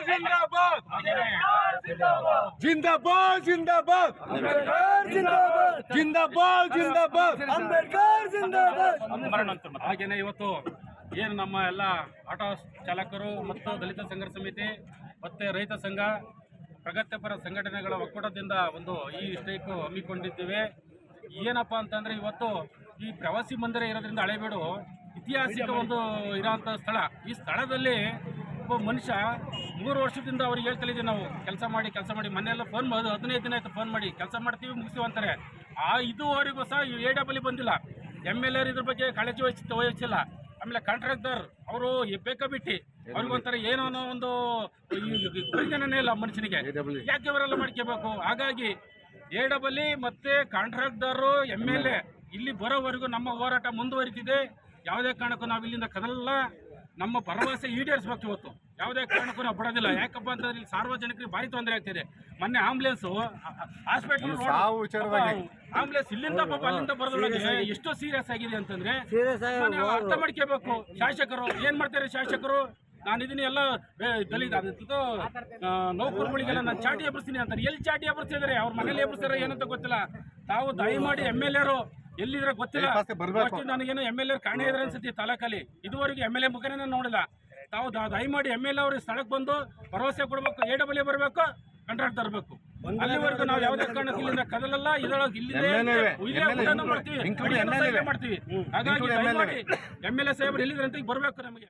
जिंदाबाद जिंदाबाद जिंदाबाद जिंदाबाद जिंदाबाद ಅಂಬೇಡ್ಕರ್ ಜಿಂದಾಬಾದ್. ಹಾಗೇನೆ ಇವತ್ತು ಏನು ನಮ್ಮ ಎಲ್ಲ ಆಟೋ ಚಾಲಕರು ಮತ್ತು ದಲಿತ ಸಂಘರ್ಷ ಸಮಿತಿ ಮತ್ತು ರೈತ ಸಂಘ ಪ್ರಗತಿಪರ ಸಂಘಟನೆಗಳ ಒಕ್ಕೂಟದಿಂದ ಒಂದು ಈ ಸ್ಟ್ರೈಕ್ ಹಮ್ಮಿಕೊಂಡಿದ್ದೇವೆ. ಏನಪ್ಪ ಅಂತಂದರೆ ಇವತ್ತು ಈ ಪ್ರವಾಸಿ ಮಂದಿರ ಇರೋದ್ರಿಂದ ಹಳೇಬೀಡು ಐತಿಹಾಸಿಕ ಒಂದು ಇರೋಂಥ ಸ್ಥಳ. ಈ ಸ್ಥಳದಲ್ಲಿ ಒಬ್ಬ ಮನುಷ್ಯ 3 ವರ್ಷದಿಂದ ಅವ್ರಿಗೆ ಹೇಳ್ತಲಿದ್ದೀವಿ ನಾವು ಕೆಲಸ ಮಾಡಿ ಮನೆಯೆಲ್ಲ ಫೋನ್ ಮಾಡಿ 15 ದಿನ ಆಯಿತು ಫೋನ್ ಮಾಡಿ ಕೆಲಸ ಮಾಡ್ತೀವಿ ಮುಗಿಸ್ತೀವಿ ಅಂತಾರೆ. ಇದುವರೆಗೂ ಸಹ AW ಬಂದಿಲ್ಲ. MLA ಇದ್ರ ಬಗ್ಗೆ ಕಾಳಜಿ ವಹಿಸಿಲ್ಲ. ಆಮೇಲೆ ಕಾಂಟ್ರಾಕ್ಟರ್ ಅವರು ಬೇಕಾಬಿಟ್ಟು ಅವ್ರಿಗೊಂಥರ ಏನೋ ಅನ್ನೋ ಒಂದು ಪ್ರಯೋಜನನೇ ಇಲ್ಲ ಮನುಷ್ಯನಿಗೆ. ಯಾಕೆ ಇವರೆಲ್ಲ ಮಾಡ್ಕೋಬೇಕು? ಹಾಗಾಗಿ AW ಮತ್ತು ಕಾಂಟ್ರಾಕ್ಟರು MLA ಇಲ್ಲಿ ಬರೋವರೆಗೂ ನಮ್ಮ ಹೋರಾಟ ಮುಂದುವರಿತಿದೆ. ಯಾವುದೇ ಕಾರಣಕ್ಕೂ ನಾವು ಇಲ್ಲಿಂದ ಕದಲಲ್ಲ. ನಮ್ಮ ಭರವಸೆ ಈಡೇರಿಸಬೇಕು. ಇವತ್ತು ಯಾವುದೇ ಕಾರಣಕ್ಕೂ ನಾವು ಬಿಡೋದಿಲ್ಲ. ಯಾಕಪ್ಪ ಅಂತಂದ್ರೆ ಇಲ್ಲಿ ಸಾರ್ವಜನಿಕರಿಗೆ ಭಾರಿ ತೊಂದರೆ ಆಗ್ತಿದೆ. ಮೊನ್ನೆ ಆಂಬುಲೆನ್ಸು ಹಾಸ್ಪಿಟಲ್ ಆಂಬುಲೆನ್ಸ್ ಇಲ್ಲಿಂದ ಪಾಪ ಅಲ್ಲಿಂದ ಬರೋದ್ರೊಳಗೆ ಎಷ್ಟು ಸೀರಿಯಸ್ ಆಗಿದೆ ಅಂತಂದ್ರೆ ಅರ್ಥ ಮಾಡ್ಕೋಬೇಕು. ಶಾಸಕರು ಏನ್ ಮಾಡ್ತಾರೆ? ಶಾಸಕರು ನಾನು ಇದನ್ನ ಎಲ್ಲ ದಲಿತ ನೌಕರುಗಳಿಗೆಲ್ಲ ನಾನು ಚಾಟಿ ಎಬ್ಬರಿಸ್ತೀನಿ ಅಂತಾರೆ. ಎಲ್ಲಿ ಚಾಟಿ ಎಬ್ಬರಿಸ್ತಿದ್ದಾರೆ? ಅವ್ರ ಮನೇಲಿ ಎಬ್ಬರಿಸ್ತಾರೆ ಏನಂತ ಗೊತ್ತಿಲ್ಲ. ತಾವು ದಯಮಾಡಿ MLA ಎಲ್ಲಿದ್ರೆ ಗೊತ್ತಿಲ್ಲ. ನನಗೇನು MLA ಕಾಣೆ ಇದ್ರೆ ಅನ್ಸುತ್ತೆ ತಾಲೂಕಲ್ಲಿ. ಇದುವರೆಗೂ MLA ಮುಖನೇ ನೋಡಿಲ್ಲ. ತಾವು ದಯಮಾಡಿ MLA ಅವ್ರಿಗೆ ಸ್ಥಳಕ್ಕೆ ಬಂದು ಭರವಸೆ ಕೊಡಬೇಕು. AW ಬರಬೇಕು, ಕಾಂಟ್ರಾಕ್ಟ್ ತರಬೇಕು. ಅಲ್ಲಿವರೆಗೂ ನಾವು ಯಾವುದೇ ಕಾರಣಕ್ಕೆ ಇಲ್ಲಿಂದ ಕದಲಲ್ಲ. ಇದರೊಳಗೆ ಇಲ್ಲಿಂದ ಮಾಡ್ತೀವಿ. ಹಾಗಾಗಿ ದಯಮಾಡಿ MLA ಸಾಹೇಬರು ಎಲ್ಲಿದ್ರೆ ಅಂತ ಬರಬೇಕು ನಮಗೆ.